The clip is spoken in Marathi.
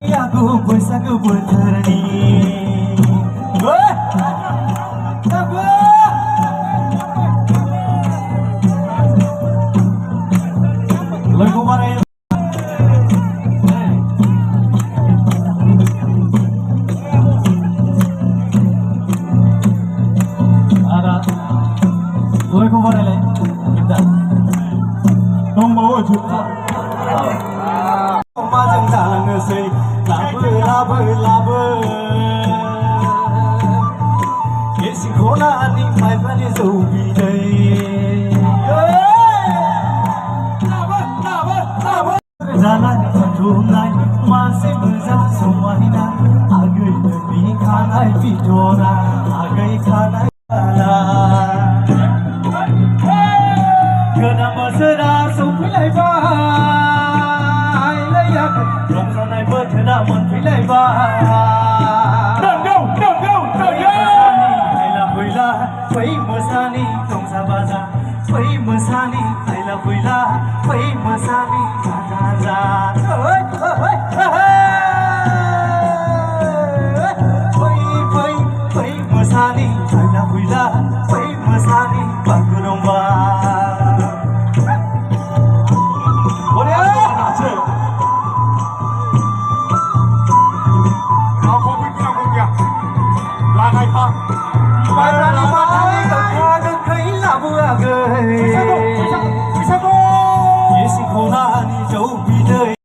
Aku बैसाग बोथोरनि लोगो बानाय आदा लोगो बानायलाय दा दंबावो जोबथा माजों जालांनोसै लाबो एसे खनानि माइब्रानि जौ बिदै जानानै थाथ'नाय मासे मोजां समायना आगै नोंनि खानाय बिथरा आगै खानाय गोदान बोसोरा सौफैलायबाय रंजानाय बोथोरा मोनफैलायबाय फै मोसानि रंजा बाजा फै मोसानि आइला फैला फै मोसानि गाजा फै मोसानि आइला फैला फै मोसानि बागुरुम्बा